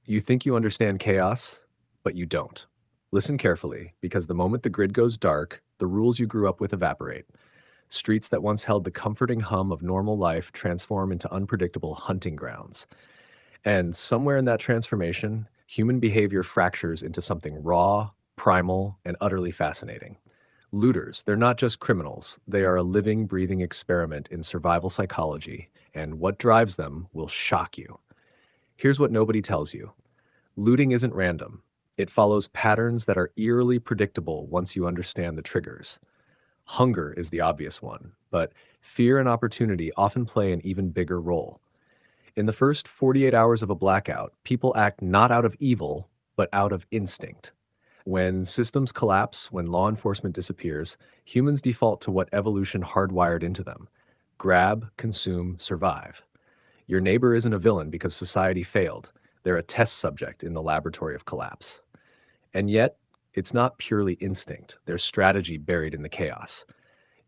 You think you understand chaos, but you don't. Listen carefully, because the moment the grid goes dark, the rules you grew up with evaporate. Streets that once held the comforting hum of normal life transform into unpredictable hunting grounds. And somewhere in that transformation, human behavior fractures into something raw, primal, and utterly fascinating. Looters, they're not just criminals, they are a living, breathing experiment in survival psychology, and what drives them will shock you. Here's what nobody tells you: looting isn't random. It follows patterns that are eerily predictable once you understand the triggers. Hunger is the obvious one, but fear and opportunity often play an even bigger role. In the first 48 hours of a blackout, people act not out of evil, but out of instinct. When systems collapse, when law enforcement disappears, humans default to what evolution hardwired into them: grab, consume, survive. Your neighbor isn't a villain because society failed. They're a test subject in the laboratory of collapse. And yet, it's not purely instinct. There's strategy buried in the chaos.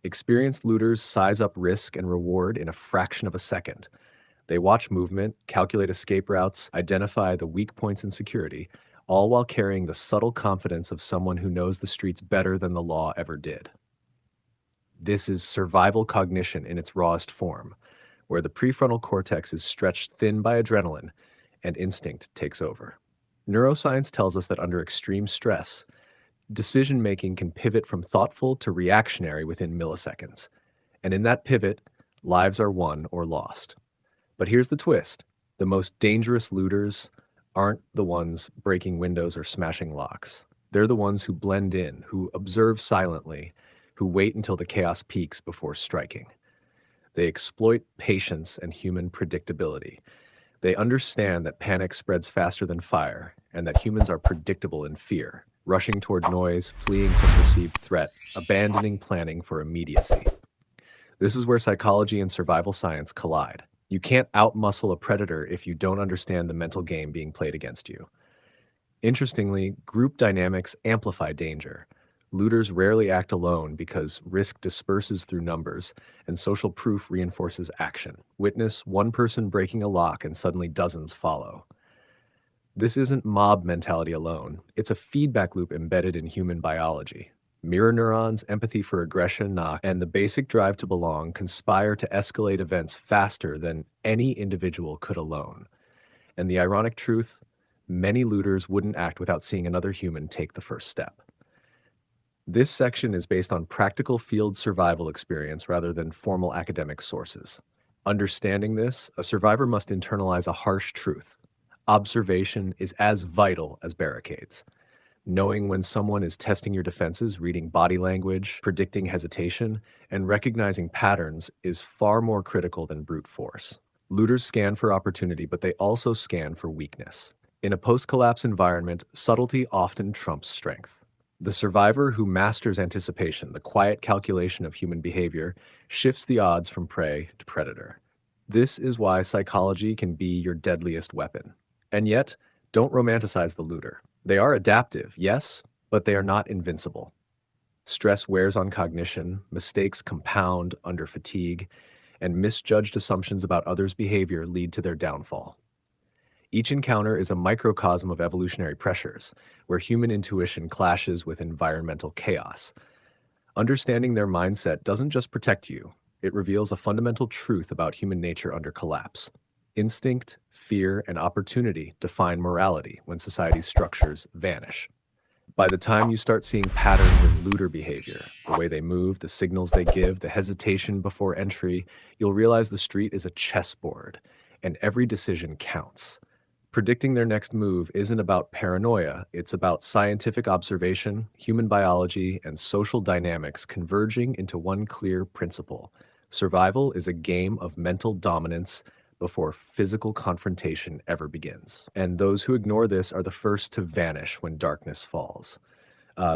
Experienced looters size up risk and reward in a fraction of a second. They watch movement, calculate escape routes, identify the weak points in security, all while carrying the subtle confidence of someone who knows the streets better than the law ever did. This is survival cognition in its rawest form, where the prefrontal cortex is stretched thin by adrenaline and instinct takes over. Neuroscience tells us that under extreme stress, decision making can pivot from thoughtful to reactionary within milliseconds. And in that pivot, lives are won or lost. But here's the twist: the most dangerous looters aren't the ones breaking windows or smashing locks. They're the ones who blend in, who observe silently, who wait until the chaos peaks before striking. They exploit patience and human predictability. They understand that panic spreads faster than fire, and that humans are predictable in fear, rushing toward noise, fleeing from perceived threat, abandoning planning for immediacy. This is where psychology and survival science collide. You can't outmuscle a predator if you don't understand the mental game being played against you. Interestingly, group dynamics amplify danger. Looters rarely act alone because risk disperses through numbers, and social proof reinforces action. Witness one person breaking a lock and suddenly dozens follow. This isn't mob mentality alone, it's a feedback loop embedded in human biology. Mirror neurons, empathy for aggression, and the basic drive to belong conspire to escalate events faster than any individual could alone. And the ironic truth: many looters wouldn't act without seeing another human take the first step. This section is based on practical field survival experience rather than formal academic sources. Understanding this, a survivor must internalize a harsh truth: observation is as vital as barricades. Knowing when someone is testing your defenses, reading body language, predicting hesitation, and recognizing patterns is far more critical than brute force. Looters scan for opportunity, but they also scan for weakness. In a post-collapse environment, subtlety often trumps strength. The survivor who masters anticipation, the quiet calculation of human behavior, shifts the odds from prey to predator. This is why psychology can be your deadliest weapon. And yet, don't romanticize the looter. They are adaptive, yes, but they are not invincible. Stress wears on cognition, mistakes compound under fatigue, and misjudged assumptions about others' behavior lead to their downfall. Each encounter is a microcosm of evolutionary pressures, where human intuition clashes with environmental chaos. Understanding their mindset doesn't just protect you, it reveals a fundamental truth about human nature under collapse. Instinct, fear, and opportunity define morality when society's structures vanish. By the time you start seeing patterns in looter behavior, the way they move, the signals they give, the hesitation before entry, you'll realize the street is a chessboard, and every decision counts. Predicting their next move isn't about paranoia, it's about scientific observation, human biology, and social dynamics converging into one clear principle: survival is a game of mental dominance before physical confrontation ever begins. And those who ignore this are the first to vanish when darkness falls.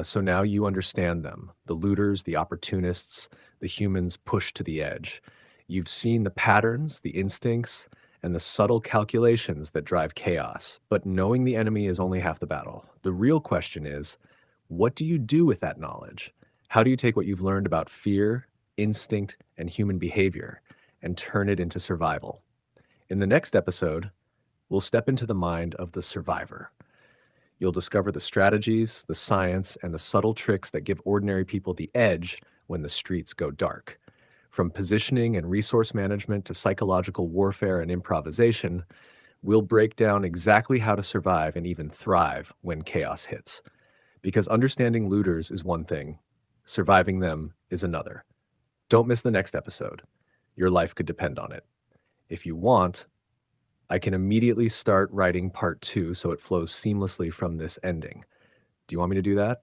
So now you understand them: the looters, the opportunists, the humans pushed to the edge. You've seen the patterns, the instincts, and the subtle calculations that drive chaos. But knowing the enemy is only half the battle. The real question is, what do you do with that knowledge? How do you take what you've learned about fear, instinct, and human behavior and turn it into survival? In the next episode, We'll step into the mind of the survivor. You'll discover the strategies, the science, and the subtle tricks that give ordinary people the edge when the streets go dark. From positioning and resource management to psychological warfare and improvisation, we'll break down exactly how to survive and even thrive when chaos hits. Because understanding looters is one thing, surviving them is another. Don't miss the next episode. Your life could depend on it. If you want, I can immediately start writing part two so it flows seamlessly from this ending. Do you want me to do that?